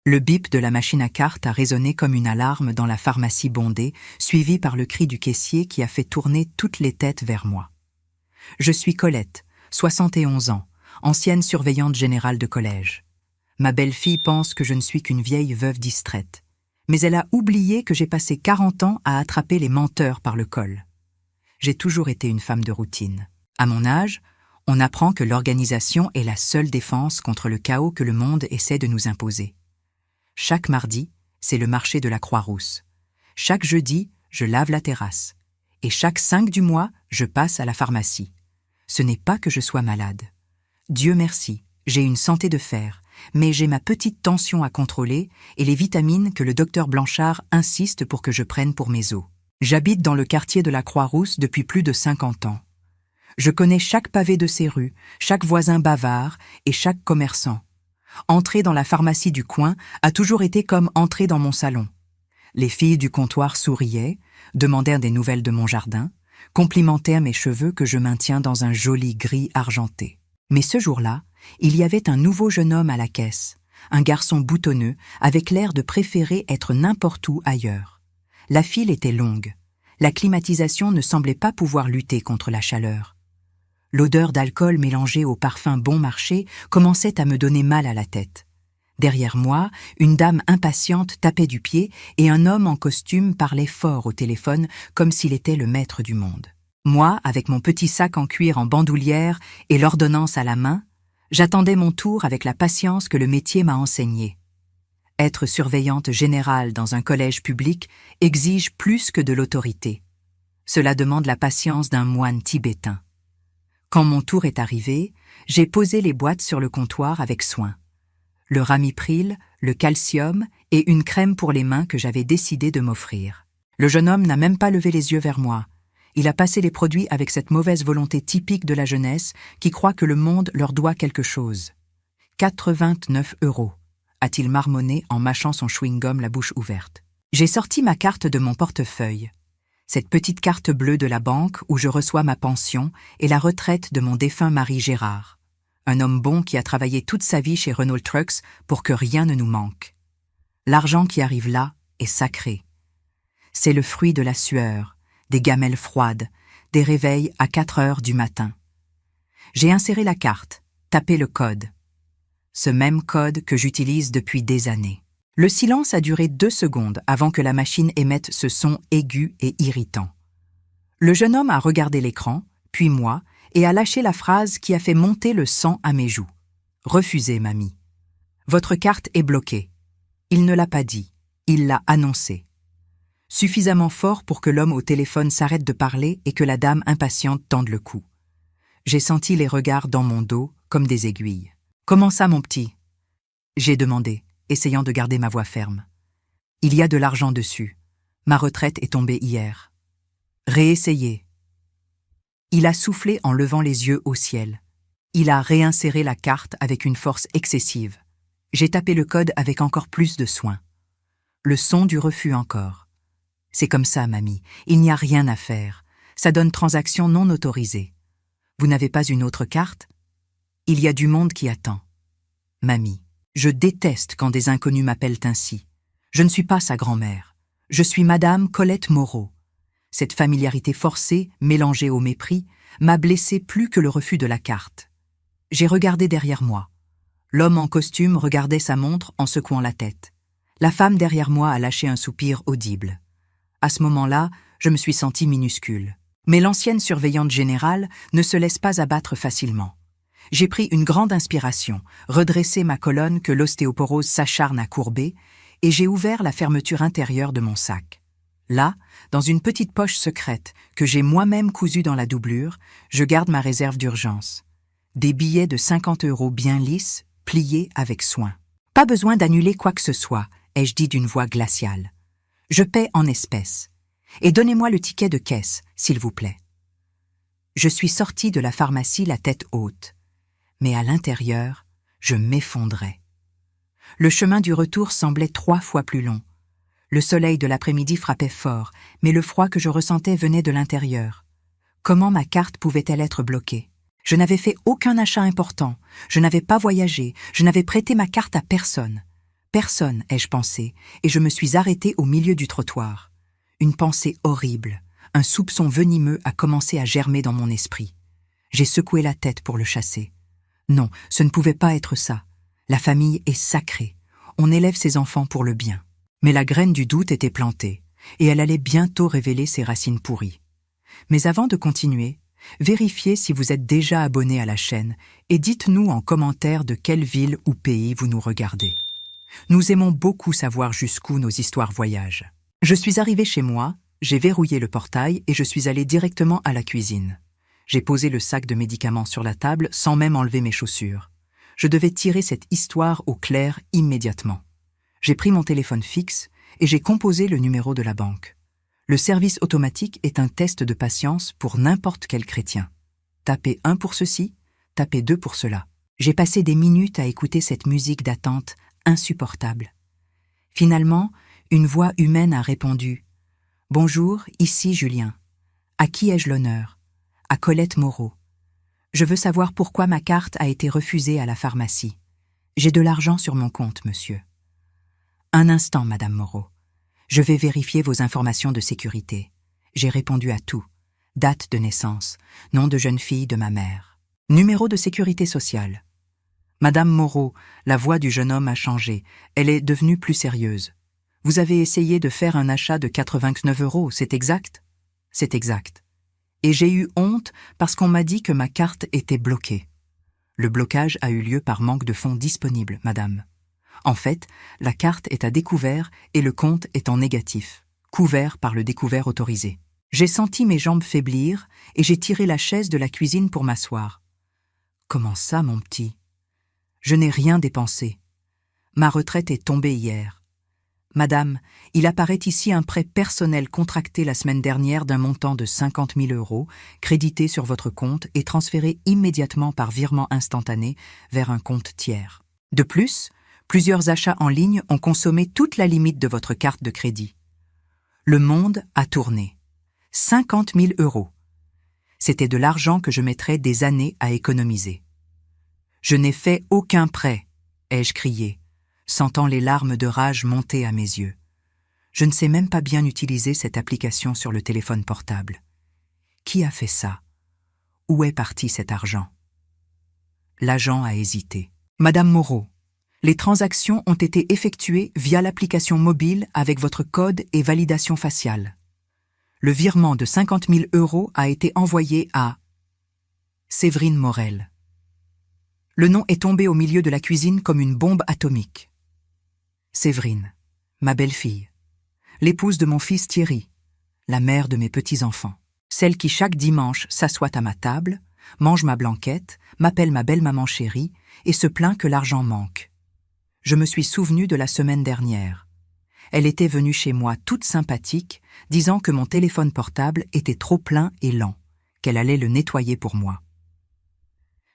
Le bip de la machine à cartes a résonné comme une alarme dans la pharmacie bondée, suivi par le cri du caissier qui a fait tourner toutes les têtes vers moi. Je suis Colette, 71 ans, ancienne surveillante générale de collège. Ma belle-fille pense que je ne suis qu'une vieille veuve distraite. Mais elle a oublié que j'ai passé 40 ans à attraper les menteurs par le col. J'ai toujours été une femme de routine. À mon âge, on apprend que l'organisation est la seule défense contre le chaos que le monde essaie de nous imposer. Chaque mardi, c'est le marché de la Croix-Rousse. Chaque jeudi, je lave la terrasse. Et chaque 5 du mois, je passe à la pharmacie. Ce n'est pas que je sois malade. Dieu merci, j'ai une santé de fer, mais j'ai ma petite tension à contrôler et les vitamines que le docteur Blanchard insiste pour que je prenne pour mes os. J'habite dans le quartier de la Croix-Rousse depuis plus de 50 ans. Je connais chaque pavé de ces rues, chaque voisin bavard et chaque commerçant. Entrer dans la pharmacie du coin a toujours été comme entrer dans mon salon. Les filles du comptoir souriaient, demandèrent des nouvelles de mon jardin, complimentèrent mes cheveux que je maintiens dans un joli gris argenté. Mais ce jour-là, il y avait un nouveau jeune homme à la caisse, un garçon boutonneux, avec l'air de préférer être n'importe où ailleurs. La file était longue. La climatisation ne semblait pas pouvoir lutter contre la chaleur. L'odeur d'alcool mélangée au parfum bon marché commençait à me donner mal à la tête. Derrière moi, une dame impatiente tapait du pied et un homme en costume parlait fort au téléphone comme s'il était le maître du monde. Moi, avec mon petit sac en cuir en bandoulière et l'ordonnance à la main, j'attendais mon tour avec la patience que le métier m'a enseignée. Être surveillante générale dans un collège public exige plus que de l'autorité. Cela demande la patience d'un moine tibétain. Quand mon tour est arrivé, j'ai posé les boîtes sur le comptoir avec soin. Le ramipril, le calcium et une crème pour les mains que j'avais décidé de m'offrir. Le jeune homme n'a même pas levé les yeux vers moi. Il a passé les produits avec cette mauvaise volonté typique de la jeunesse qui croit que le monde leur doit quelque chose. 89 €, a-t-il marmonné en mâchant son chewing-gum la bouche ouverte. J'ai sorti ma carte de mon portefeuille. Cette petite carte bleue de la banque où je reçois ma pension et la retraite de mon défunt mari Gérard. Un homme bon qui a travaillé toute sa vie chez Renault Trucks pour que rien ne nous manque. L'argent qui arrive là est sacré. C'est le fruit de la sueur, des gamelles froides, des réveils à 4 heures du matin. J'ai inséré la carte, tapé le code. Ce même code que j'utilise depuis des années. Le silence a duré 2 secondes avant que la machine émette ce son aigu et irritant. Le jeune homme a regardé l'écran, puis moi, et a lâché la phrase qui a fait monter le sang à mes joues. « Refusez, mamie. Votre carte est bloquée. » Il ne l'a pas dit, il l'a annoncé. Suffisamment fort pour que l'homme au téléphone s'arrête de parler et que la dame impatiente tende le cou. J'ai senti les regards dans mon dos comme des aiguilles. « Comment ça, mon petit ?» J'ai demandé, essayant de garder ma voix ferme. « Il y a de l'argent dessus. Ma retraite est tombée hier. » « Réessayez. » Il a soufflé en levant les yeux au ciel. Il a réinséré la carte avec une force excessive. J'ai tapé le code avec encore plus de soin. Le son du refus encore. « C'est comme ça, mamie. Il n'y a rien à faire. Ça donne transaction non autorisée. Vous n'avez pas une autre carte ? Il y a du monde qui attend. » Mamie, je déteste quand des inconnus m'appellent ainsi. Je ne suis pas sa grand-mère. Je suis Madame Colette Moreau. Cette familiarité forcée, mélangée au mépris, m'a blessé plus que le refus de la carte. J'ai regardé derrière moi. L'homme en costume regardait sa montre en secouant la tête. La femme derrière moi a lâché un soupir audible. À ce moment-là, je me suis sentie minuscule. Mais l'ancienne surveillante générale ne se laisse pas abattre facilement. J'ai pris une grande inspiration, redressé ma colonne que l'ostéoporose s'acharne à courber, et j'ai ouvert la fermeture intérieure de mon sac. Là, dans une petite poche secrète que j'ai moi-même cousue dans la doublure, je garde ma réserve d'urgence. Des billets de 50 € bien lisses, pliés avec soin. Pas besoin d'annuler quoi que ce soit, ai-je dit d'une voix glaciale. Je paie en espèces. Et donnez-moi le ticket de caisse, s'il vous plaît. Je suis sortie de la pharmacie la tête haute. Mais à l'intérieur, je m'effondrais. Le chemin du retour semblait 3 fois plus long. Le soleil de l'après-midi frappait fort, mais le froid que je ressentais venait de l'intérieur. Comment ma carte pouvait-elle être bloquée? Je n'avais fait aucun achat important, je n'avais pas voyagé, je n'avais prêté ma carte à personne. personne, ai-je pensé, et je me suis arrêtée au milieu du trottoir. Une pensée horrible, un soupçon venimeux a commencé à germer dans mon esprit. J'ai secoué la tête pour le chasser. Non, ce ne pouvait pas être ça. La famille est sacrée. On élève ses enfants pour le bien. Mais la graine du doute était plantée, et elle allait bientôt révéler ses racines pourries. Mais avant de continuer, vérifiez si vous êtes déjà abonné à la chaîne et dites-nous en commentaire de quelle ville ou pays vous nous regardez. Nous aimons beaucoup savoir jusqu'où nos histoires voyagent. Je suis arrivée chez moi, j'ai verrouillé le portail et je suis allée directement à la cuisine. J'ai posé le sac de médicaments sur la table sans même enlever mes chaussures. Je devais tirer cette histoire au clair immédiatement. J'ai pris mon téléphone fixe et j'ai composé le numéro de la banque. Le service automatique est un test de patience pour n'importe quel chrétien. Tapez 1 pour ceci, tapez 2 pour cela. J'ai passé des minutes à écouter cette musique d'attente insupportable. Finalement, une voix humaine a répondu « Bonjour, ici Julien. À qui ai-je l'honneur ? À Colette Moreau. Je veux savoir pourquoi ma carte a été refusée à la pharmacie. J'ai de l'argent sur mon compte, monsieur. » Un instant, Madame Moreau. Je vais vérifier vos informations de sécurité. J'ai répondu à tout. Date de naissance, nom de jeune fille de ma mère. Numéro de sécurité sociale. Madame Moreau, la voix du jeune homme a changé. Elle est devenue plus sérieuse. Vous avez essayé de faire un achat de 89 €, c'est exact ? C'est exact. Et j'ai eu honte parce qu'on m'a dit que ma carte était bloquée. Le blocage a eu lieu par manque de fonds disponibles, madame. En fait, la carte est à découvert et le compte est en négatif, couvert par le découvert autorisé. J'ai senti mes jambes faiblir et j'ai tiré la chaise de la cuisine pour m'asseoir. Comment ça, mon petit ? Je n'ai rien dépensé. Ma retraite est tombée hier. Madame, il apparaît ici un prêt personnel contracté la semaine dernière d'un montant de 50 000 €, crédité sur votre compte et transféré immédiatement par virement instantané vers un compte tiers. De plus, plusieurs achats en ligne ont consommé toute la limite de votre carte de crédit. Le monde a tourné. 50 000 €. C'était de l'argent que je mettrais des années à économiser. Je n'ai fait aucun prêt, ai-je crié, sentant les larmes de rage monter à mes yeux. Je ne sais même pas bien utiliser cette application sur le téléphone portable. Qui a fait ça ? Où est parti cet argent ? L'agent a hésité. Madame Moreau, les transactions ont été effectuées via l'application mobile avec votre code et validation faciale. Le virement de 50 000 € a été envoyé à Séverine Morel. Le nom est tombé au milieu de la cuisine comme une bombe atomique. Séverine, ma belle-fille, l'épouse de mon fils Thierry, la mère de mes petits-enfants, celle qui chaque dimanche s'assoit à ma table, mange ma blanquette, m'appelle ma belle-maman chérie et se plaint que l'argent manque. Je me suis souvenu de la semaine dernière. Elle était venue chez moi toute sympathique, disant que mon téléphone portable était trop plein et lent, qu'elle allait le nettoyer pour moi.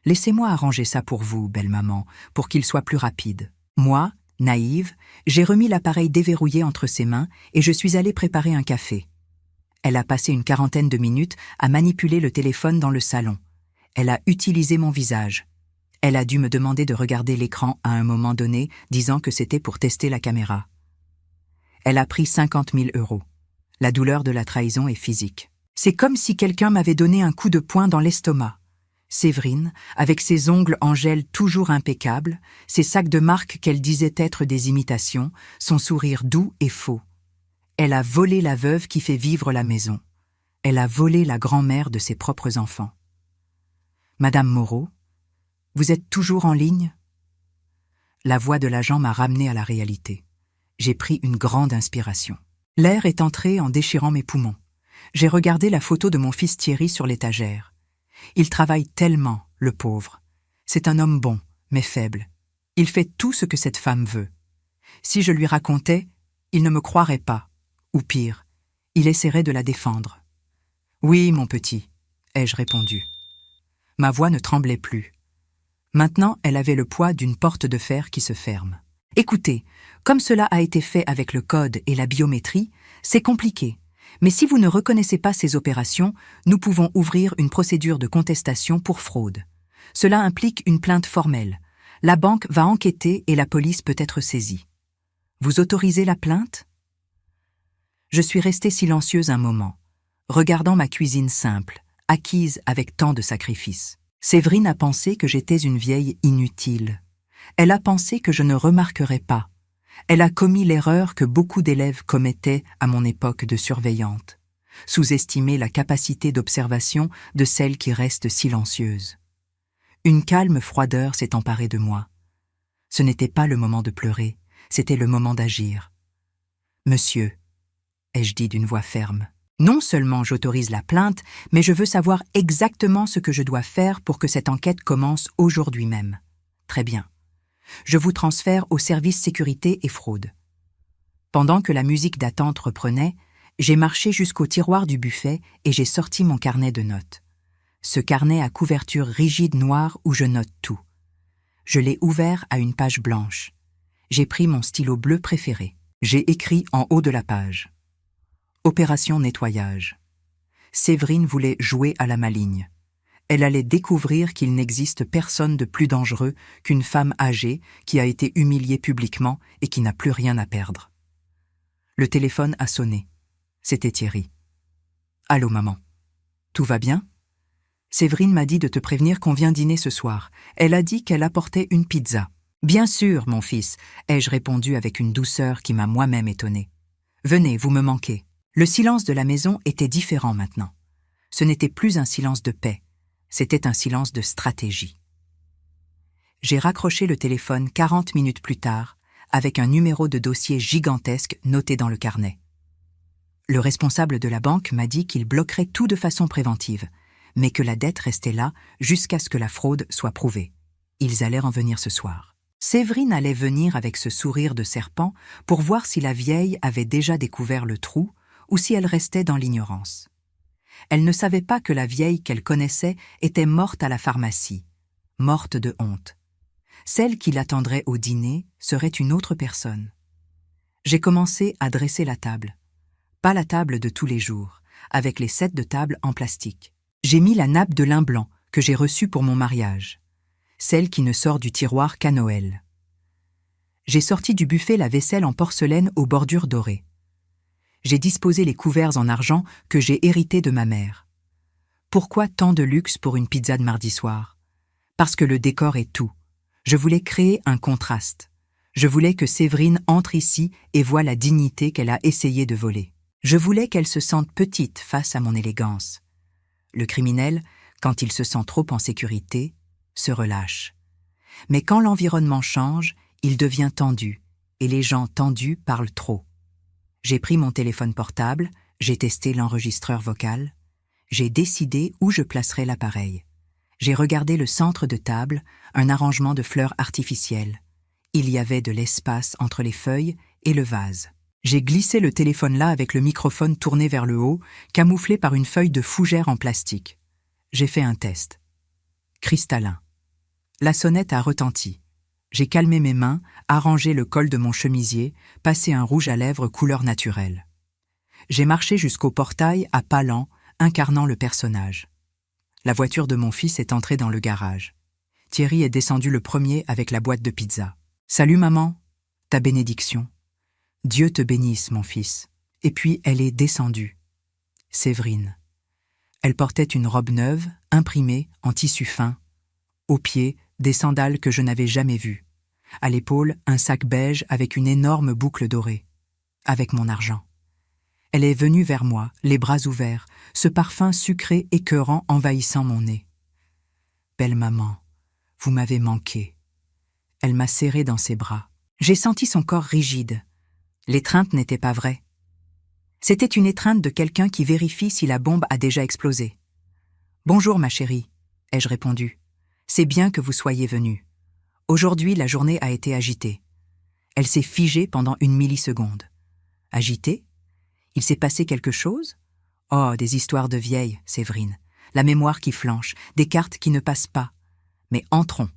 Laissez-moi arranger ça pour vous, belle maman, pour qu'il soit plus rapide. Moi, naïve, j'ai remis l'appareil déverrouillé entre ses mains et je suis allée préparer un café. Elle a passé une quarantaine de minutes à manipuler le téléphone dans le salon. Elle a utilisé mon visage. Elle a dû me demander de regarder l'écran à un moment donné, disant que c'était pour tester la caméra. Elle a pris 50 000 €. La douleur de la trahison est physique. C'est comme si quelqu'un m'avait donné un coup de poing dans l'estomac. Séverine, avec ses ongles en gel toujours impeccables, ses sacs de marque qu'elle disait être des imitations, son sourire doux et faux. Elle a volé la veuve qui fait vivre la maison. Elle a volé la grand-mère de ses propres enfants. Madame Moreau, vous êtes toujours en ligne ? La voix de l'agent m'a ramené à la réalité. J'ai pris une grande inspiration. L'air est entré en déchirant mes poumons. J'ai regardé la photo de mon fils Thierry sur l'étagère. Il travaille tellement, le pauvre. C'est un homme bon, mais faible. Il fait tout ce que cette femme veut. Si je lui racontais, il ne me croirait pas. Ou pire, il essaierait de la défendre. « Oui, mon petit », ai-je répondu. Ma voix ne tremblait plus. Maintenant, elle avait le poids d'une porte de fer qui se ferme. « Écoutez, comme cela a été fait avec le code et la biométrie, c'est compliqué. Mais si vous ne reconnaissez pas ces opérations, nous pouvons ouvrir une procédure de contestation pour fraude. Cela implique une plainte formelle. La banque va enquêter et la police peut être saisie. Vous autorisez la plainte? Je suis restée silencieuse un moment, regardant ma cuisine simple, acquise avec tant de sacrifices. Séverine a pensé que j'étais une vieille inutile. Elle a pensé que je ne remarquerais pas. Elle a commis l'erreur que beaucoup d'élèves commettaient à mon époque de surveillante. Sous-estimer la capacité d'observation de celle qui reste silencieuse. Une calme froideur s'est emparée de moi. Ce n'était pas le moment de pleurer, c'était le moment d'agir. « Monsieur », ai-je dit d'une voix ferme, « non seulement j'autorise la plainte, mais je veux savoir exactement ce que je dois faire pour que cette enquête commence aujourd'hui même. » Très bien. Je vous transfère au service sécurité et fraude. Pendant que la musique d'attente reprenait, j'ai marché jusqu'au tiroir du buffet et j'ai sorti mon carnet de notes. Ce carnet à couverture rigide noire où je note tout. Je l'ai ouvert à une page blanche. J'ai pris mon stylo bleu préféré. J'ai écrit en haut de la page. Opération nettoyage. Séverine voulait jouer à la maligne. Elle allait découvrir qu'il n'existe personne de plus dangereux qu'une femme âgée qui a été humiliée publiquement et qui n'a plus rien à perdre. Le téléphone a sonné. C'était Thierry. « Allô, maman. Tout va bien ? Séverine m'a dit de te prévenir qu'on vient dîner ce soir. Elle a dit qu'elle apportait une pizza. »« Bien sûr, mon fils, » ai-je répondu avec une douceur qui m'a moi-même étonnée. « Venez, vous me manquez. » Le silence de la maison était différent maintenant. Ce n'était plus un silence de paix, c'était un silence de stratégie. J'ai raccroché le téléphone 40 minutes plus tard, avec un numéro de dossier gigantesque noté dans le carnet. Le responsable de la banque m'a dit qu'il bloquerait tout de façon préventive, mais que la dette restait là jusqu'à ce que la fraude soit prouvée. Ils allaient en venir ce soir. Séverine allait venir avec ce sourire de serpent pour voir si la vieille avait déjà découvert le trou ou si elle restait dans l'ignorance. Elle ne savait pas que la vieille qu'elle connaissait était morte à la pharmacie, morte de honte. Celle qui l'attendrait au dîner serait une autre personne. J'ai commencé à dresser la table. Pas la table de tous les jours, avec les sets de table en plastique. J'ai mis la nappe de lin blanc que j'ai reçue pour mon mariage, celle qui ne sort du tiroir qu'à Noël. J'ai sorti du buffet la vaisselle en porcelaine aux bordures dorées. J'ai disposé les couverts en argent que j'ai hérités de ma mère. Pourquoi tant de luxe pour une pizza de mardi soir? Parce que le décor est tout. Je voulais créer un contraste. Je voulais que Séverine entre ici et voie la dignité qu'elle a essayé de voler. Je voulais qu'elle se sente petite face à mon élégance. Le criminel, quand il se sent trop en sécurité, se relâche. Mais quand l'environnement change, il devient tendu, et les gens tendus parlent trop. J'ai pris mon téléphone portable, j'ai testé l'enregistreur vocal, j'ai décidé où je placerais l'appareil. J'ai regardé le centre de table, un arrangement de fleurs artificielles. Il y avait de l'espace entre les feuilles et le vase. J'ai glissé le téléphone là avec le microphone tourné vers le haut, camouflé par une feuille de fougère en plastique. J'ai fait un test. Cristallin. La sonnette a retenti. J'ai calmé mes mains, arrangé le col de mon chemisier, passé un rouge à lèvres couleur naturelle. J'ai marché jusqu'au portail à pas lents, incarnant le personnage. La voiture de mon fils est entrée dans le garage. Thierry est descendu le premier avec la boîte de pizza. « Salut maman, ta bénédiction. »« Dieu te bénisse, mon fils. » Et puis elle est descendue. Séverine. Elle portait une robe neuve, imprimée, en tissu fin. Aux pieds, des sandales que je n'avais jamais vues. À l'épaule, un sac beige avec une énorme boucle dorée. Avec mon argent. Elle est venue vers moi, les bras ouverts, ce parfum sucré écœurant envahissant mon nez. « Belle maman, vous m'avez manqué. » Elle m'a serré dans ses bras. J'ai senti son corps rigide. L'étreinte n'était pas vraie. C'était une étreinte de quelqu'un qui vérifie si la bombe a déjà explosé. « Bonjour ma chérie », ai-je répondu. « C'est bien que vous soyez venue. Aujourd'hui, la journée a été agitée. » Elle s'est figée pendant une milliseconde. « Agitée ? Il s'est passé quelque chose ? Oh, des histoires de vieilles, Séverine. La mémoire qui flanche, des cartes qui ne passent pas. Mais entrons.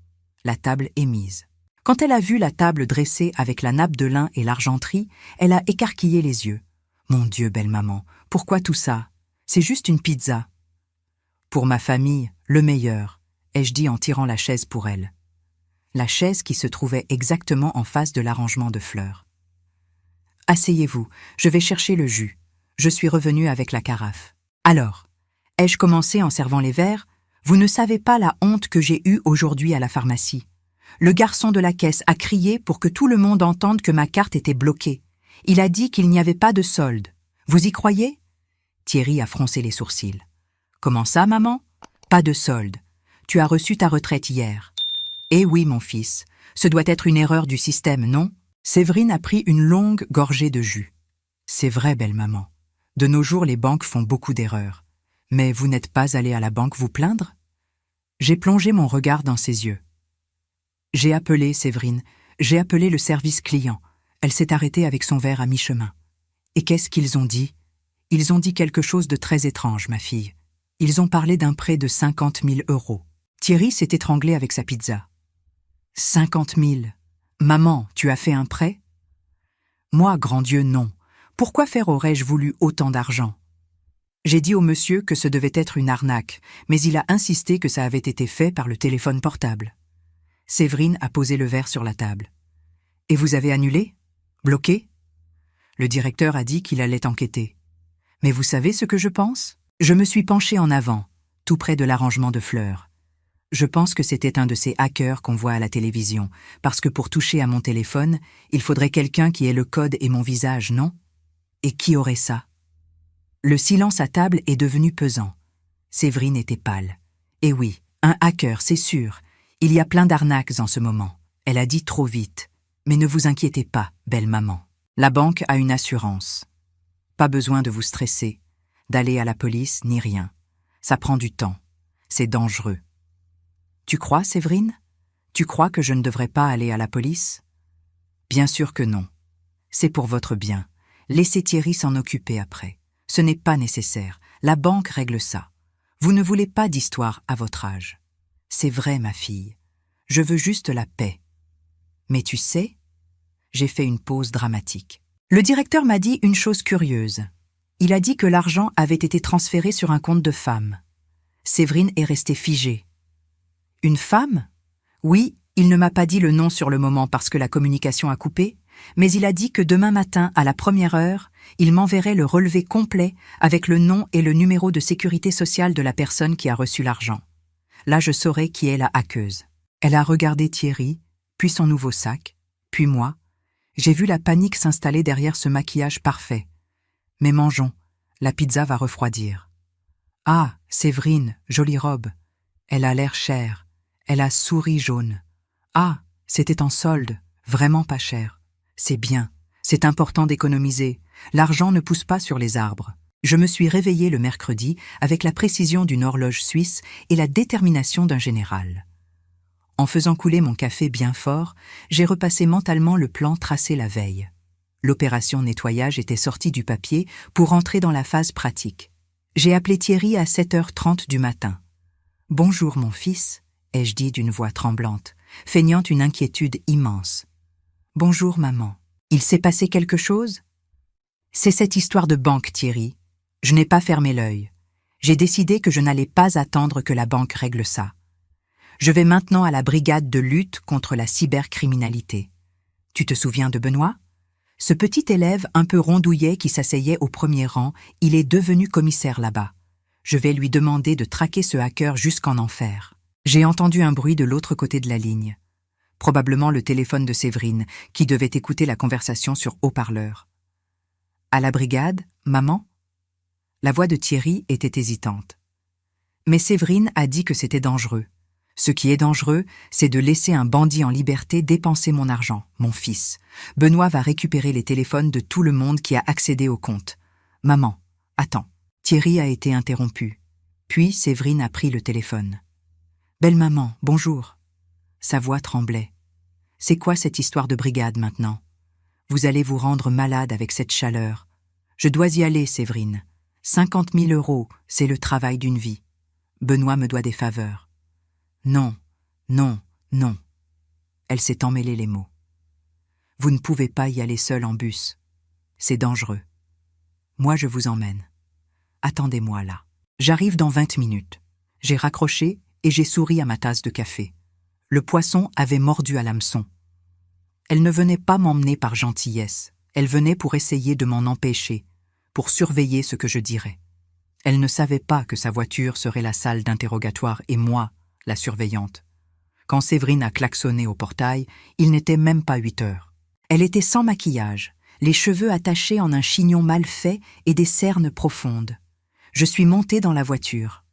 La table est mise. » Quand elle a vu la table dressée avec la nappe de lin et l'argenterie, elle a écarquillé les yeux. « Mon Dieu, belle maman, pourquoi tout ça? C'est juste une pizza. »« Pour ma famille, le meilleur, » ai-je dit en tirant la chaise pour elle. La chaise qui se trouvait exactement en face de l'arrangement de fleurs. Asseyez-vous, je vais chercher le jus. Je suis revenue avec la carafe. Alors, ai-je commencé en servant les verres? Vous ne savez pas la honte que j'ai eue aujourd'hui à la pharmacie. Le garçon de la caisse a crié pour que tout le monde entende que ma carte était bloquée. Il a dit qu'il n'y avait pas de solde. Vous y croyez? Thierry a froncé les sourcils. Comment ça, maman? Pas de solde. Tu as reçu ta retraite hier. Eh oui, mon fils, ce doit être une erreur du système, non? Séverine a pris une longue gorgée de jus. C'est vrai, belle maman. De nos jours, les banques font beaucoup d'erreurs. Mais vous n'êtes pas allée à la banque vous plaindre? J'ai plongé mon regard dans ses yeux. J'ai appelé, Séverine, j'ai appelé le service client. Elle s'est arrêtée avec son verre à mi-chemin. Et qu'est-ce qu'ils ont dit? Ils ont dit quelque chose de très étrange, ma fille. Ils ont parlé d'un prêt de 50 000 €. Thierry s'est étranglé avec sa pizza. 50 000. Maman, tu as fait un prêt? Moi, grand Dieu, non. Pourquoi faire aurais-je voulu autant d'argent? J'ai dit au monsieur que ce devait être une arnaque, mais il a insisté que ça avait été fait par le téléphone portable. Séverine a posé le verre sur la table. Et vous avez annulé? Bloqué? Le directeur a dit qu'il allait enquêter. Mais vous savez ce que je pense? Je me suis penchée en avant, tout près de l'arrangement de fleurs. Je pense que c'était un de ces hackers qu'on voit à la télévision, parce que pour toucher à mon téléphone, il faudrait quelqu'un qui ait le code et mon visage, non? Et qui aurait ça? Le silence à table est devenu pesant. Séverine était pâle. Eh oui, un hacker, c'est sûr. Il y a plein d'arnaques en ce moment. Elle a dit trop vite. Mais ne vous inquiétez pas, belle maman. La banque a une assurance. Pas besoin de vous stresser, d'aller à la police ni rien. Ça prend du temps. C'est dangereux. Tu crois, Séverine? Tu crois que je ne devrais pas aller à la police? Bien sûr que non. C'est pour votre bien. Laissez Thierry s'en occuper après. Ce n'est pas nécessaire. La banque règle ça. Vous ne voulez pas d'histoire à votre âge. C'est vrai, ma fille. Je veux juste la paix. Mais tu sais, j'ai fait une pause dramatique. Le directeur m'a dit une chose curieuse. Il a dit que l'argent avait été transféré sur un compte de femme. Séverine est restée figée. Une femme? Oui, il ne m'a pas dit le nom sur le moment parce que la communication a coupé, mais il a dit que demain matin, à la première heure, il m'enverrait le relevé complet avec le nom et le numéro de sécurité sociale de la personne qui a reçu l'argent. Là, je saurai qui est la hackeuse. Elle a regardé Thierry, puis son nouveau sac, puis moi. J'ai vu la panique s'installer derrière ce maquillage parfait. Mais mangeons, la pizza va refroidir. Ah, Séverine, jolie robe. Elle a l'air chère. Elle a souris jaune. Ah, c'était en solde, vraiment pas cher. C'est bien, c'est important d'économiser. L'argent ne pousse pas sur les arbres. Je me suis réveillée le mercredi avec la précision d'une horloge suisse et la détermination d'un général. En faisant couler mon café bien fort, j'ai repassé mentalement le plan tracé la veille. L'opération nettoyage était sortie du papier pour entrer dans la phase pratique. J'ai appelé Thierry à 7h30 du matin. « Bonjour, mon fils », ai-je dit d'une voix tremblante, feignant une inquiétude immense. « Bonjour, maman. Il s'est passé quelque chose ?» C'est cette histoire de banque, Thierry. Je n'ai pas fermé l'œil. J'ai décidé que je n'allais pas attendre que la banque règle ça. Je vais maintenant à la brigade de lutte contre la cybercriminalité. Tu te souviens de Benoît? Ce petit élève un peu rondouillet qui s'asseyait au premier rang, il est devenu commissaire là-bas. Je vais lui demander de traquer ce hacker jusqu'en enfer. J'ai entendu un bruit de l'autre côté de la ligne. Probablement le téléphone de Séverine, qui devait écouter la conversation sur haut-parleur. « À la brigade, maman ?» La voix de Thierry était hésitante. Mais Séverine a dit que c'était dangereux. Ce qui est dangereux, c'est de laisser un bandit en liberté dépenser mon argent, mon fils. Benoît va récupérer les téléphones de tout le monde qui a accédé au compte. « Maman, attends. » Thierry a été interrompu. Puis Séverine a pris le téléphone. « Belle maman, bonjour. » Sa voix tremblait. « C'est quoi cette histoire de brigade maintenant? Vous allez vous rendre malade avec cette chaleur. Je dois y aller, Séverine. 50 000 €, c'est le travail d'une vie. Benoît me doit des faveurs. » Non, non, non. Elle s'est emmêlée les mots. Vous ne pouvez pas y aller seule en bus. C'est dangereux. Moi, je vous emmène. Attendez-moi là. J'arrive dans 20 minutes. J'ai raccroché et j'ai souri à ma tasse de café. Le poisson avait mordu à l'hameçon. Elle ne venait pas m'emmener par gentillesse. Elle venait pour essayer de m'en empêcher, pour surveiller ce que je dirais. Elle ne savait pas que sa voiture serait la salle d'interrogatoire et moi, la surveillante. Quand Séverine a klaxonné au portail, il n'était même pas 8 heures. Elle était sans maquillage, les cheveux attachés en un chignon mal fait et des cernes profondes. Je suis montée dans la voiture.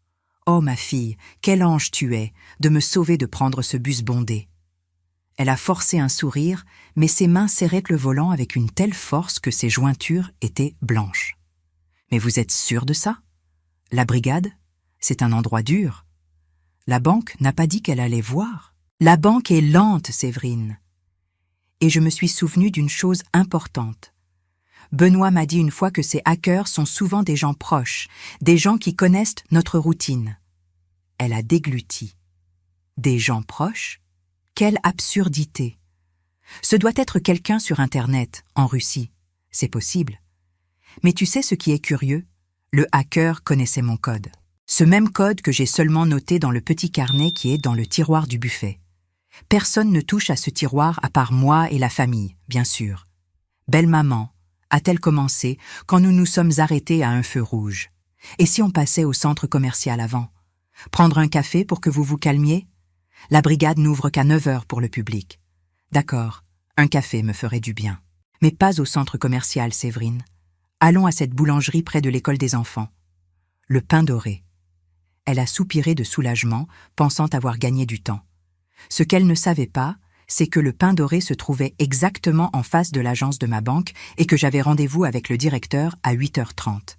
Oh ma fille, quel ange tu es, de me sauver de prendre ce bus bondé. Elle a forcé un sourire, mais ses mains serraient le volant avec une telle force que ses jointures étaient blanches. Mais vous êtes sûr de ça? La brigade? C'est un endroit dur. La banque n'a pas dit qu'elle allait voir. La banque est lente, Séverine. Et je me suis souvenue d'une chose importante. Benoît m'a dit une fois que ces hackers sont souvent des gens proches, des gens qui connaissent notre routine. Elle a dégluti. Des gens proches? Quelle absurdité! Ce doit être quelqu'un sur Internet, en Russie. C'est possible. Mais tu sais ce qui est curieux? Le hacker connaissait mon code. Ce même code que j'ai seulement noté dans le petit carnet qui est dans le tiroir du buffet. Personne ne touche à ce tiroir à part moi et la famille, bien sûr. Belle maman, a-t-elle commencé quand nous nous sommes arrêtés à un feu rouge? Et si on passait au centre commercial avant? Prendre un café pour que vous vous calmiez? La brigade n'ouvre qu'à 9 heures pour le public. D'accord, un café me ferait du bien. Mais pas au centre commercial, Séverine. Allons à cette boulangerie près de l'école des enfants. Le pain doré. Elle a soupiré de soulagement, pensant avoir gagné du temps. Ce qu'elle ne savait pas, c'est que le pain doré se trouvait exactement en face de l'agence de ma banque et que j'avais rendez-vous avec le directeur à 8h30.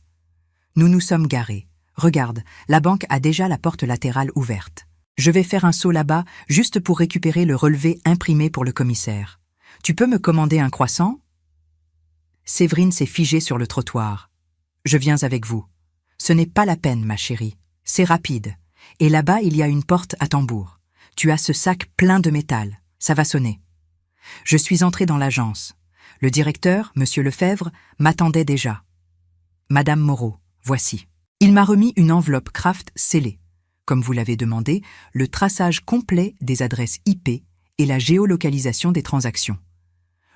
Nous nous sommes garés. Regarde, la banque a déjà la porte latérale ouverte. Je vais faire un saut là-bas juste pour récupérer le relevé imprimé pour le commissaire. Tu peux me commander un croissant? Séverine s'est figée sur le trottoir. Je viens avec vous. Ce n'est pas la peine, ma chérie. C'est rapide. Et là-bas, il y a une porte à tambour. Tu as ce sac plein de métal. Ça va sonner. Je suis entrée dans l'agence. Le directeur, Monsieur Lefebvre, m'attendait déjà. Madame Moreau, voici. Il m'a remis une enveloppe Kraft scellée. Comme vous l'avez demandé, le traçage complet des adresses IP et la géolocalisation des transactions.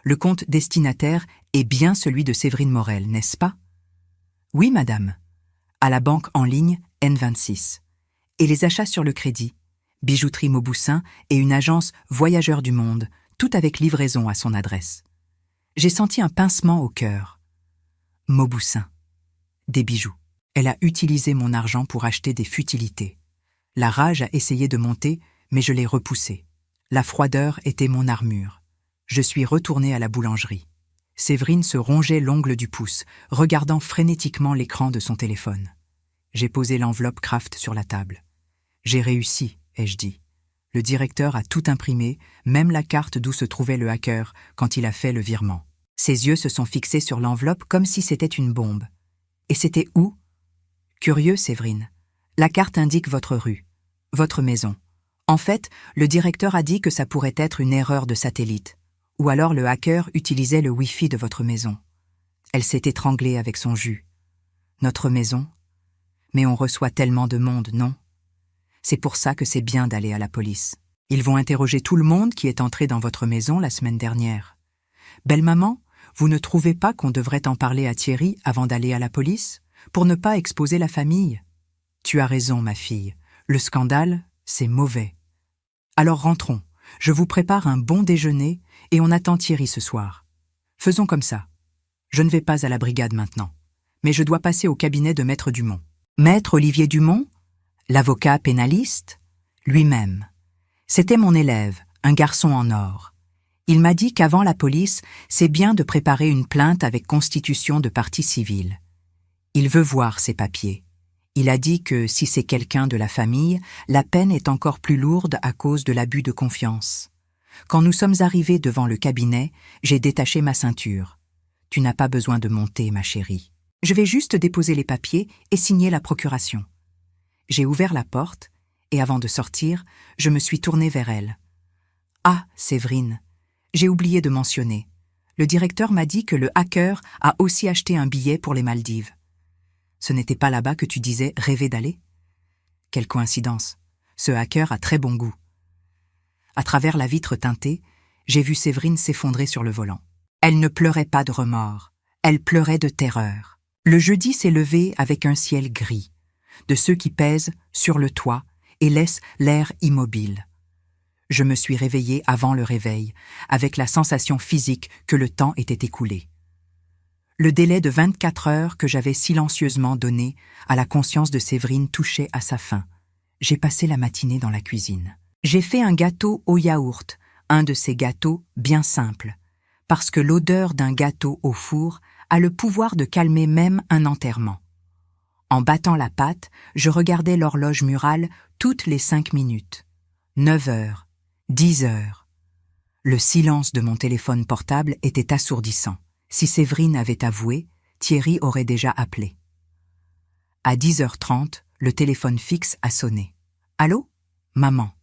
Le compte destinataire est bien celui de Séverine Morel, n'est-ce pas? Oui, madame. À la banque en ligne N26. Et les achats sur le crédit, bijouterie Mauboussin et une agence Voyageurs du Monde, tout avec livraison à son adresse. J'ai senti un pincement au cœur. Mauboussin. Des bijoux. Elle a utilisé mon argent pour acheter des futilités. La rage a essayé de monter, mais je l'ai repoussée. La froideur était mon armure. Je suis retournée à la boulangerie. Séverine se rongeait l'ongle du pouce, regardant frénétiquement l'écran de son téléphone. J'ai posé l'enveloppe Kraft sur la table. J'ai réussi, ai-je dit. Le directeur a tout imprimé, même la carte d'où se trouvait le hacker quand il a fait le virement. Ses yeux se sont fixés sur l'enveloppe comme si c'était une bombe. Et c'était où? Curieux, Séverine. La carte indique votre rue, votre maison. En fait, le directeur a dit que ça pourrait être une erreur de satellite. Ou alors le hacker utilisait le Wi-Fi de votre maison. Elle s'est étranglée avec son jus. Notre maison? Mais on reçoit tellement de monde, non? C'est pour ça que c'est bien d'aller à la police. Ils vont interroger tout le monde qui est entré dans votre maison la semaine dernière. Belle maman, vous ne trouvez pas qu'on devrait en parler à Thierry avant d'aller à la police, pour ne pas exposer la famille? Tu as raison, ma fille. Le scandale, c'est mauvais. Alors rentrons. Je vous prépare un bon déjeuner et on attend Thierry ce soir. Faisons comme ça. Je ne vais pas à la brigade maintenant, mais je dois passer au cabinet de Maître Dumont. Maître Olivier Dumont, l'avocat pénaliste, lui-même. C'était mon élève, un garçon en or. Il m'a dit qu'avant la police, c'est bien de préparer une plainte avec constitution de partie civile. Il veut voir ses papiers. Il a dit que si c'est quelqu'un de la famille, la peine est encore plus lourde à cause de l'abus de confiance. Quand nous sommes arrivés devant le cabinet, j'ai détaché ma ceinture. Tu n'as pas besoin de monter, ma chérie. Je vais juste déposer les papiers et signer la procuration. J'ai ouvert la porte et avant de sortir, je me suis tournée vers elle. Ah, Séverine, j'ai oublié de mentionner. Le directeur m'a dit que le hacker a aussi acheté un billet pour les Maldives. Ce n'était pas là-bas que tu disais rêver d'aller? Quelle coïncidence. Ce hacker a très bon goût. À travers la vitre teintée, j'ai vu Séverine s'effondrer sur le volant. Elle ne pleurait pas de remords, elle pleurait de terreur. Le jeudi s'est levé avec un ciel gris, de ceux qui pèsent sur le toit et laissent l'air immobile. Je me suis réveillée avant le réveil, avec la sensation physique que le temps était écoulé. Le délai de 24 heures que j'avais silencieusement donné à la conscience de Séverine touchait à sa fin. J'ai passé la matinée dans la cuisine. J'ai fait un gâteau au yaourt, un de ces gâteaux bien simples, parce que l'odeur d'un gâteau au four a le pouvoir de calmer même un enterrement. En battant la pâte, je regardais l'horloge murale toutes les 5 minutes. 9 heures, 10 heures. Le silence de mon téléphone portable était assourdissant. Si Séverine avait avoué, Thierry aurait déjà appelé. À 10h30, le téléphone fixe a sonné. « Allô ? Maman ?»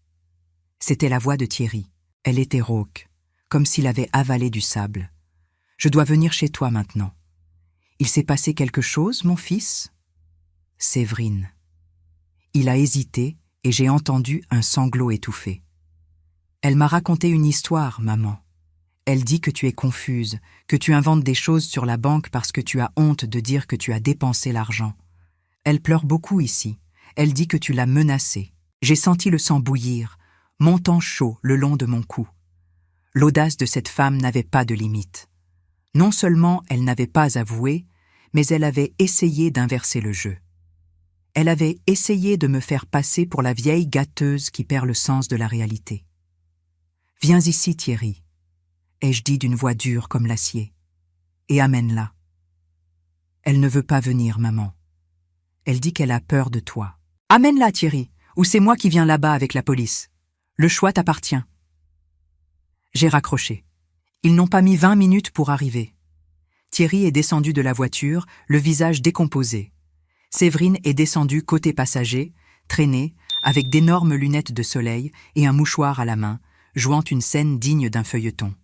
C'était la voix de Thierry. Elle était rauque, comme s'il avait avalé du sable. « Je dois venir chez toi maintenant. »« Il s'est passé quelque chose, mon fils ?» Séverine. Il a hésité et j'ai entendu un sanglot étouffé. « Elle m'a raconté une histoire, maman. Elle dit que tu es confuse, que tu inventes des choses sur la banque parce que tu as honte de dire que tu as dépensé l'argent. Elle pleure beaucoup ici. Elle dit que tu l'as menacée. J'ai senti le sang bouillir, montant chaud le long de mon cou. L'audace de cette femme n'avait pas de limite. Non seulement elle n'avait pas avoué, mais elle avait essayé d'inverser le jeu. Elle avait essayé de me faire passer pour la vieille gâteuse qui perd le sens de la réalité. « Viens ici, Thierry », ai-je dit d'une voix dure comme l'acier, et amène-la. Elle ne veut pas venir, maman. Elle dit qu'elle a peur de toi. Amène-la, Thierry, ou c'est moi qui viens là-bas avec la police. Le choix t'appartient. J'ai raccroché. Ils n'ont pas mis 20 minutes pour arriver. Thierry est descendu de la voiture, le visage décomposé. Séverine est descendue côté passager, traînée, avec d'énormes lunettes de soleil et un mouchoir à la main, jouant une scène digne d'un feuilleton.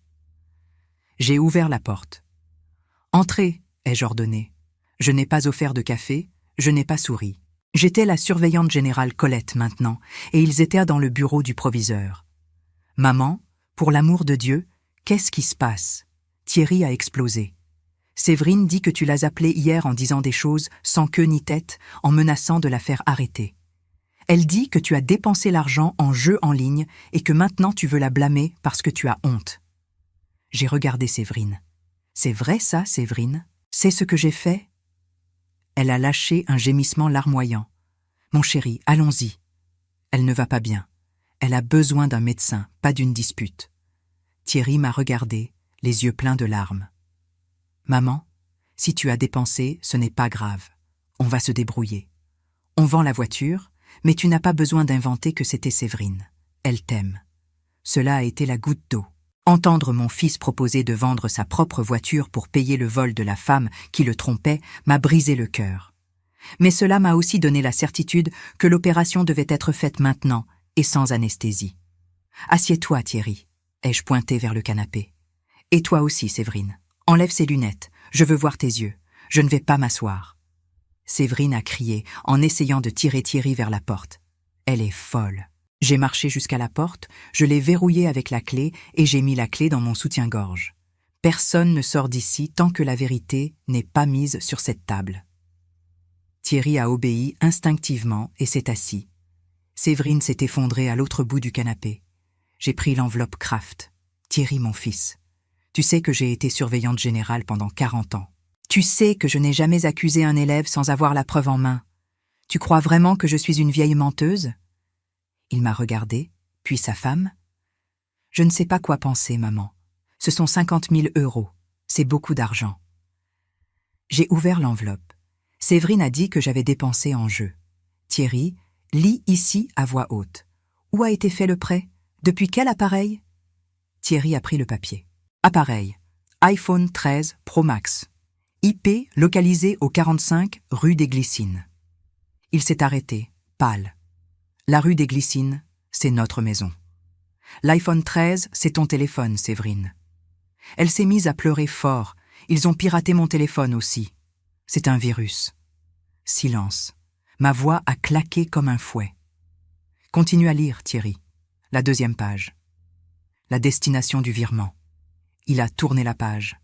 J'ai ouvert la porte. « Entrez », ai-je ordonné. Je n'ai pas offert de café, je n'ai pas souri. J'étais la surveillante générale Colette maintenant, et ils étaient dans le bureau du proviseur. « Maman, pour l'amour de Dieu, qu'est-ce qui se passe ?» Thierry a explosé. Séverine dit que tu l'as appelée hier en disant des choses sans queue ni tête, en menaçant de la faire arrêter. Elle dit que tu as dépensé l'argent en jeux en ligne et que maintenant tu veux la blâmer parce que tu as honte. J'ai regardé Séverine. « C'est vrai ça, Séverine ? C'est ce que j'ai fait ?» Elle a lâché un gémissement larmoyant. « Mon chéri, allons-y. » Elle ne va pas bien. Elle a besoin d'un médecin, pas d'une dispute. Thierry m'a regardé, les yeux pleins de larmes. « Maman, si tu as dépensé, ce n'est pas grave. On va se débrouiller. On vend la voiture, mais tu n'as pas besoin d'inventer que c'était Séverine. Elle t'aime. Cela a été la goutte d'eau. Entendre mon fils proposer de vendre sa propre voiture pour payer le vol de la femme qui le trompait m'a brisé le cœur. Mais cela m'a aussi donné la certitude que l'opération devait être faite maintenant et sans anesthésie. « Assieds-toi, Thierry », ai-je pointé vers le canapé. « Et toi aussi, Séverine. Enlève ces lunettes. Je veux voir tes yeux. Je ne vais pas m'asseoir. » Séverine a crié en essayant de tirer Thierry vers la porte. Elle est folle. J'ai marché jusqu'à la porte, je l'ai verrouillée avec la clé et j'ai mis la clé dans mon soutien-gorge. Personne ne sort d'ici tant que la vérité n'est pas mise sur cette table. Thierry a obéi instinctivement et s'est assis. Séverine s'est effondrée à l'autre bout du canapé. J'ai pris l'enveloppe Kraft. « Thierry, mon fils, tu sais que j'ai été surveillante générale pendant 40 ans. Tu sais que je n'ai jamais accusé un élève sans avoir la preuve en main. Tu crois vraiment que je suis une vieille menteuse ?» Il m'a regardé, puis sa femme. « Je ne sais pas quoi penser, maman. Ce sont 50 000 €. C'est beaucoup d'argent. » J'ai ouvert l'enveloppe. Séverine a dit que j'avais dépensé en jeu. « Thierry, lis ici à voix haute. Où a été fait le prêt? Depuis quel appareil ?» Thierry a pris le papier. « Appareil. iPhone 13 Pro Max. IP localisé au 45 rue des Glycines. » Il s'est arrêté, pâle. La rue des Glycines, c'est notre maison. L'iPhone 13, c'est ton téléphone, Séverine. Elle s'est mise à pleurer fort. Ils ont piraté mon téléphone aussi. C'est un virus. Silence. Ma voix a claqué comme un fouet. Continue à lire, Thierry. La 2e page. La destination du virement. Il a tourné la page.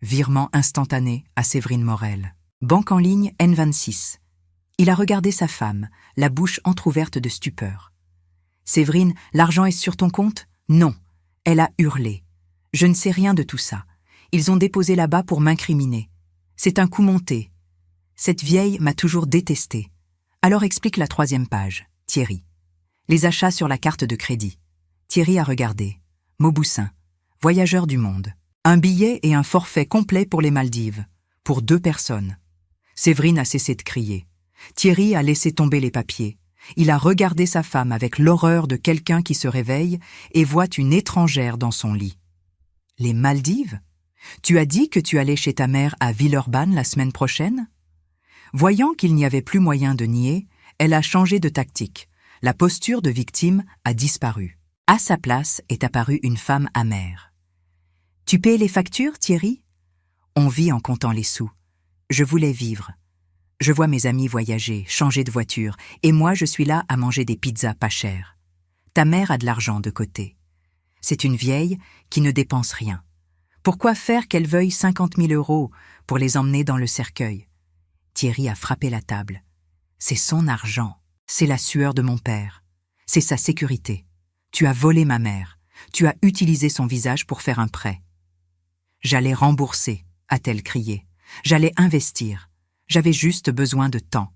Virement instantané à Séverine Morel. Banque en ligne N26. Il a regardé sa femme, la bouche entr'ouverte de stupeur. « Séverine, l'argent est sur ton compte ?» « Non. » Elle a hurlé. « Je ne sais rien de tout ça. Ils ont déposé là-bas pour m'incriminer. C'est un coup monté. Cette vieille m'a toujours détestée. » Alors explique la 3e page. Thierry. Les achats sur la carte de crédit. Thierry a regardé. Mauboussin. Voyageur du monde. Un billet et un forfait complet pour les Maldives. Pour 2 personnes. Séverine a cessé de crier. Thierry a laissé tomber les papiers. Il a regardé sa femme avec l'horreur de quelqu'un qui se réveille et voit une étrangère dans son lit. Les Maldives ? Tu as dit que tu allais chez ta mère à Villeurbanne la semaine prochaine ? Voyant qu'il n'y avait plus moyen de nier, elle a changé de tactique. La posture de victime a disparu. À sa place est apparue une femme amère. « Tu payes les factures, Thierry ? On vit en comptant les sous. Je voulais vivre. Je vois mes amis voyager, changer de voiture, et moi je suis là à manger des pizzas pas chères. Ta mère a de l'argent de côté. C'est une vieille qui ne dépense rien. Pourquoi faire qu'elle veuille 50 000 € pour les emmener dans le cercueil ? » Thierry a frappé la table. « C'est son argent. C'est la sueur de mon père. C'est sa sécurité. Tu as volé ma mère. Tu as utilisé son visage pour faire un prêt. »« J'allais rembourser, » a-t-elle crié. « J'allais investir. J'avais juste besoin de temps.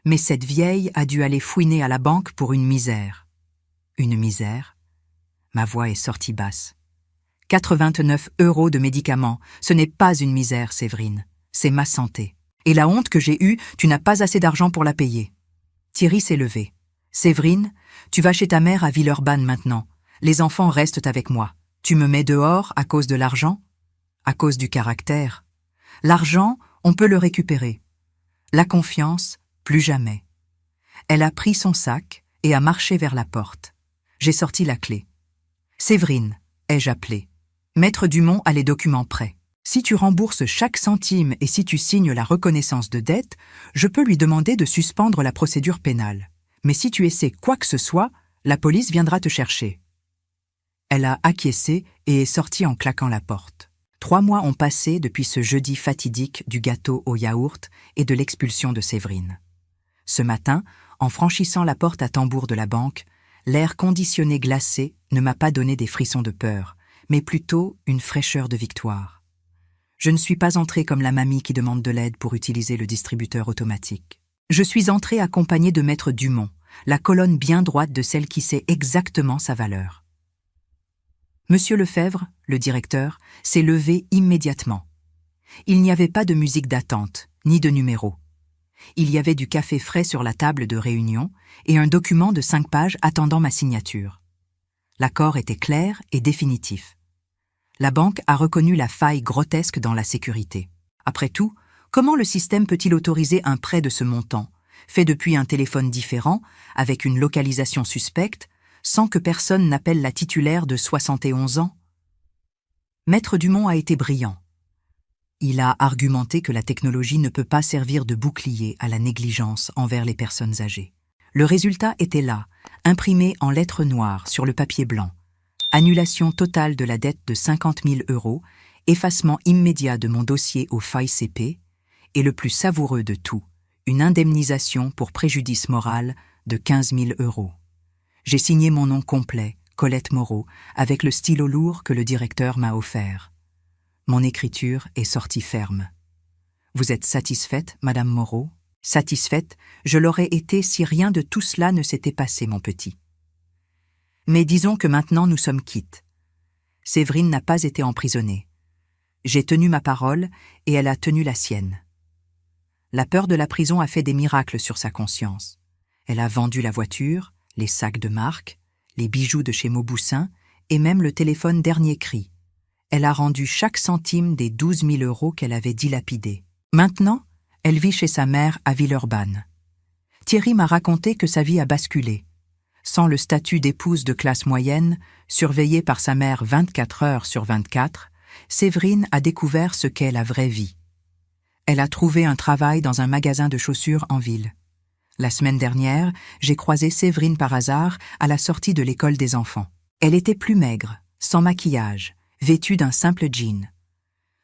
Mais cette vieille a dû aller fouiner à la banque pour une misère. » « Une misère ?» Ma voix est sortie basse. 89 € de médicaments, ce n'est pas une misère, Séverine. C'est ma santé. Et la honte que j'ai eue, tu n'as pas assez d'argent pour la payer. Thierry s'est levé. « Séverine, tu vas chez ta mère à Villeurbanne maintenant. Les enfants restent avec moi. Tu me mets dehors à cause de l'argent ? À cause du caractère. L'argent, on peut le récupérer. La confiance, plus jamais. » Elle a pris son sac et a marché vers la porte. J'ai sorti la clé. « Séverine, » ai-je appelé. Maître Dumont a les documents prêts. Si tu rembourses chaque centime et si tu signes la reconnaissance de dette, je peux lui demander de suspendre la procédure pénale. Mais si tu essaies quoi que ce soit, la police viendra te chercher. » Elle a acquiescé et est sortie en claquant la porte. 3 mois ont passé depuis ce jeudi fatidique du gâteau au yaourt et de l'expulsion de Séverine. Ce matin, en franchissant la porte à tambour de la banque, l'air conditionné glacé ne m'a pas donné des frissons de peur, mais plutôt une fraîcheur de victoire. Je ne suis pas entrée comme la mamie qui demande de l'aide pour utiliser le distributeur automatique. Je suis entrée accompagnée de Maître Dumont, la colonne bien droite de celle qui sait exactement sa valeur. Monsieur Lefebvre, le directeur, s'est levé immédiatement. Il n'y avait pas de musique d'attente, ni de numéro. Il y avait du café frais sur la table de réunion et un document de 5 pages attendant ma signature. L'accord était clair et définitif. La banque a reconnu la faille grotesque dans la sécurité. Après tout, comment le système peut-il autoriser un prêt de ce montant, fait depuis un téléphone différent, avec une localisation suspecte, sans que personne n'appelle la titulaire de 71 ans ? Maître Dumont a été brillant. Il a argumenté que la technologie ne peut pas servir de bouclier à la négligence envers les personnes âgées. Le résultat était là, imprimé en lettres noires sur le papier blanc. Annulation totale de la dette de 50 000 €, effacement immédiat de mon dossier au FAI-CP, et le plus savoureux de tout, une indemnisation pour préjudice moral de 15 000 €. J'ai signé mon nom complet, Colette Moreau, avec le stylo lourd que le directeur m'a offert. Mon écriture est sortie ferme. Vous êtes satisfaite, Madame Moreau ? Satisfaite, je l'aurais été si rien de tout cela ne s'était passé, mon petit. Mais disons que maintenant nous sommes quittes. Séverine n'a pas été emprisonnée. J'ai tenu ma parole et elle a tenu la sienne. La peur de la prison a fait des miracles sur sa conscience. Elle a vendu la voiture, les sacs de marque, les bijoux de chez Mauboussin et même le téléphone dernier cri. Elle a rendu chaque centime des 12 000 € qu'elle avait dilapidés. Maintenant, elle vit chez sa mère à Villeurbanne. Thierry m'a raconté que sa vie a basculé. Sans le statut d'épouse de classe moyenne, surveillée par sa mère 24 heures sur 24, Séverine a découvert ce qu'est la vraie vie. Elle a trouvé un travail dans un magasin de chaussures en ville. La semaine dernière, j'ai croisé Séverine par hasard à la sortie de l'école des enfants. Elle était plus maigre, sans maquillage, vêtue d'un simple jean.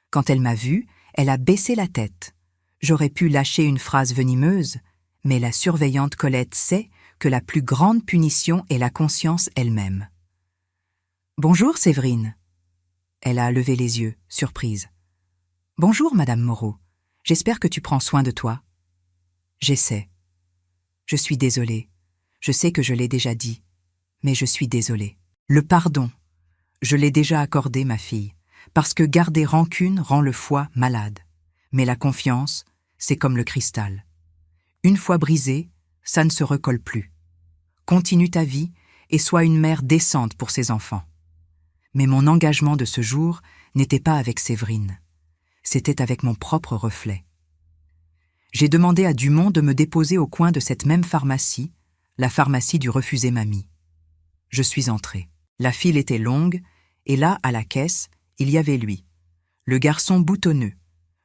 Quand elle m'a vue, elle a baissé la tête. J'aurais pu lâcher une phrase venimeuse, mais la surveillante Colette sait que la plus grande punition est la conscience elle-même. « Bonjour, Séverine. » Elle a levé les yeux, surprise. « Bonjour, Madame Moreau. J'espère que tu prends soin de toi. » J'essaie. Je suis désolée. Je sais que je l'ai déjà dit, mais je suis désolée. Le pardon, je l'ai déjà accordé, ma fille, parce que garder rancune rend le foie malade. Mais la confiance, c'est comme le cristal. Une fois brisé, ça ne se recolle plus. Continue ta vie et sois une mère décente pour ses enfants. Mais mon engagement de ce jour n'était pas avec Séverine. C'était avec mon propre reflet. J'ai demandé à Dumont de me déposer au coin de cette même pharmacie, la pharmacie du refusé mamie. Je suis entrée. La file était longue, et là, à la caisse, il y avait lui, le garçon boutonneux,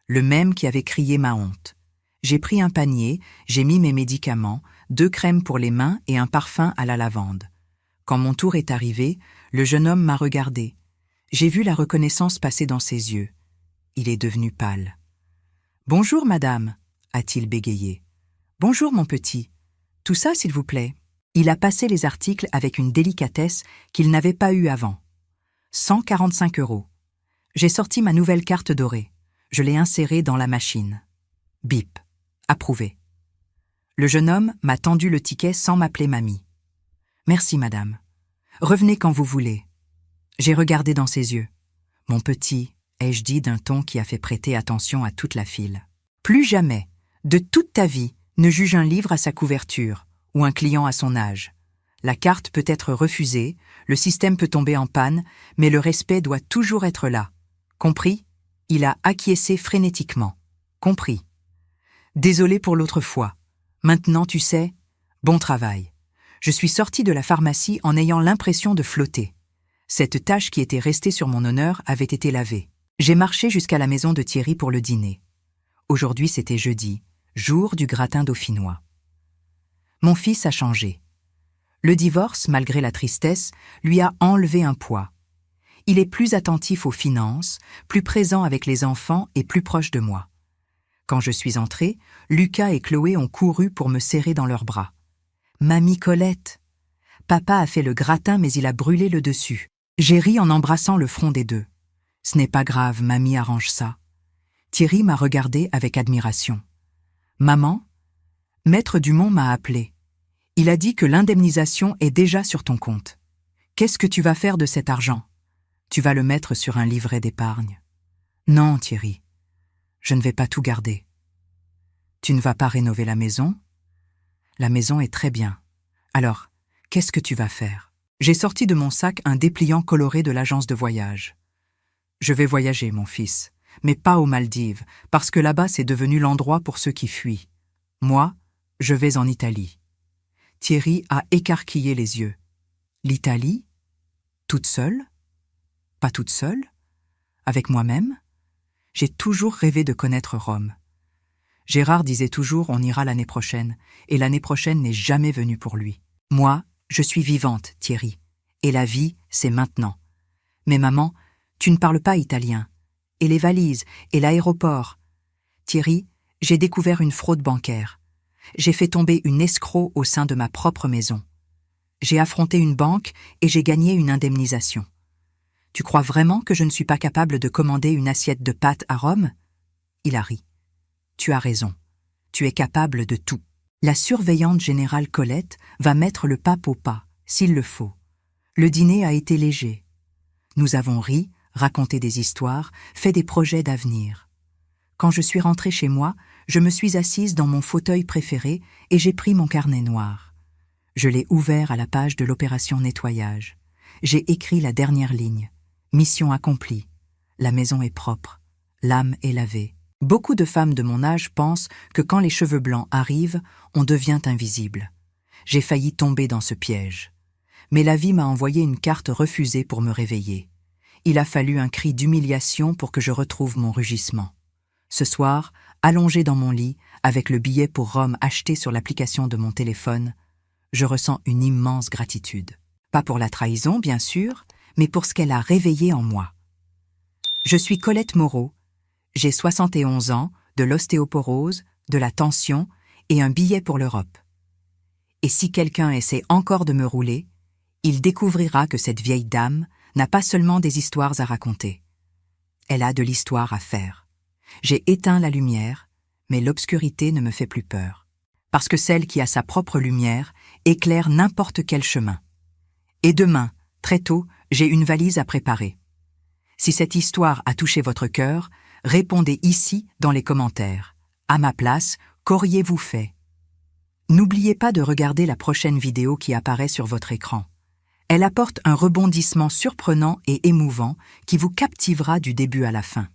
le même qui avait crié ma honte. J'ai pris un panier, j'ai mis mes médicaments, 2 crèmes pour les mains et un parfum à la lavande. Quand mon tour est arrivé, le jeune homme m'a regardé. J'ai vu la reconnaissance passer dans ses yeux. Il est devenu pâle. « Bonjour, madame », a-t-il bégayé. « Bonjour, mon petit. Tout ça, s'il vous plaît. » Il a passé les articles avec une délicatesse qu'il n'avait pas eue avant. 145 €. J'ai sorti ma nouvelle carte dorée. Je l'ai insérée dans la machine. Bip. Approuvé. Le jeune homme m'a tendu le ticket sans m'appeler mamie. « Merci, madame. Revenez quand vous voulez. » J'ai regardé dans ses yeux. « Mon petit », ai-je dit d'un ton qui a fait prêter attention à toute la file. « Plus jamais, de toute ta vie, ne juge un livre à sa couverture, ou un client à son âge. La carte peut être refusée, le système peut tomber en panne, mais le respect doit toujours être là. Compris ? » Il a acquiescé frénétiquement. Compris. Désolé pour l'autre fois. Maintenant, tu sais, bon travail. Je suis sortie de la pharmacie en ayant l'impression de flotter. Cette tâche qui était restée sur mon honneur avait été lavée. J'ai marché jusqu'à la maison de Thierry pour le dîner. Aujourd'hui, c'était jeudi, jour du gratin dauphinois. Mon fils a changé. Le divorce, malgré la tristesse, lui a enlevé un poids. Il est plus attentif aux finances, plus présent avec les enfants et plus proche de moi. Quand je suis entrée, Lucas et Chloé ont couru pour me serrer dans leurs bras. « Mamie Colette !» Papa a fait le gratin mais il a brûlé le dessus. J'ai ri en embrassant le front des deux. « Ce n'est pas grave, mamie arrange ça. » Thierry m'a regardé avec admiration. « Maman ?» Maître Dumont m'a appelé. Il a dit que l'indemnisation est déjà sur ton compte. Qu'est-ce que tu vas faire de cet argent ? Tu vas le mettre sur un livret d'épargne. Non, Thierry, je ne vais pas tout garder. Tu ne vas pas rénover la maison ? La maison est très bien. Alors, qu'est-ce que tu vas faire ? J'ai sorti de mon sac un dépliant coloré de l'agence de voyage. Je vais voyager, mon fils, mais pas aux Maldives, parce que là-bas c'est devenu l'endroit pour ceux qui fuient. Moi, je vais en Italie. Thierry a écarquillé les yeux. L'Italie ? Toute seule ? Pas toute seule ? Avec moi-même ? J'ai toujours rêvé de connaître Rome. Gérard disait toujours « on ira l'année prochaine », et l'année prochaine n'est jamais venue pour lui. Moi, je suis vivante, Thierry, et la vie, c'est maintenant. Mais maman, tu ne parles pas italien. Et les valises, et l'aéroport. Thierry, j'ai découvert une fraude bancaire. J'ai fait tomber une escroc au sein de ma propre maison. J'ai affronté une banque et j'ai gagné une indemnisation. Tu crois vraiment que je ne suis pas capable de commander une assiette de pâtes à Rome ? Il a ri. Tu as raison. Tu es capable de tout. La surveillante générale Colette va mettre le pape au pas, s'il le faut. Le dîner a été léger. Nous avons ri, raconté des histoires, fait des projets d'avenir. Quand je suis rentrée chez moi, je me suis assise dans mon fauteuil préféré et j'ai pris mon carnet noir. Je l'ai ouvert à la page de l'opération nettoyage. J'ai écrit la dernière ligne. Mission accomplie. La maison est propre. L'âme est lavée. Beaucoup de femmes de mon âge pensent que quand les cheveux blancs arrivent, on devient invisible. J'ai failli tomber dans ce piège. Mais la vie m'a envoyé une carte refusée pour me réveiller. Il a fallu un cri d'humiliation pour que je retrouve mon rugissement. Ce soir, allongé dans mon lit, avec le billet pour Rome acheté sur l'application de mon téléphone, je ressens une immense gratitude. Pas pour la trahison, bien sûr, mais pour ce qu'elle a réveillé en moi. Je suis Colette Moreau, J'ai 71 ans, de l'ostéoporose, de la tension et un billet pour l'Europe. Et si quelqu'un essaie encore de me rouler, il découvrira que cette vieille dame n'a pas seulement des histoires à raconter. Elle a de l'histoire à faire. J'ai éteint la lumière, mais l'obscurité ne me fait plus peur. Parce que celle qui a sa propre lumière éclaire n'importe quel chemin. Et demain, très tôt, j'ai une valise à préparer. Si cette histoire a touché votre cœur, répondez ici dans les commentaires. À ma place, qu'auriez-vous fait? N'oubliez pas de regarder la prochaine vidéo qui apparaît sur votre écran. Elle apporte un rebondissement surprenant et émouvant qui vous captivera du début à la fin.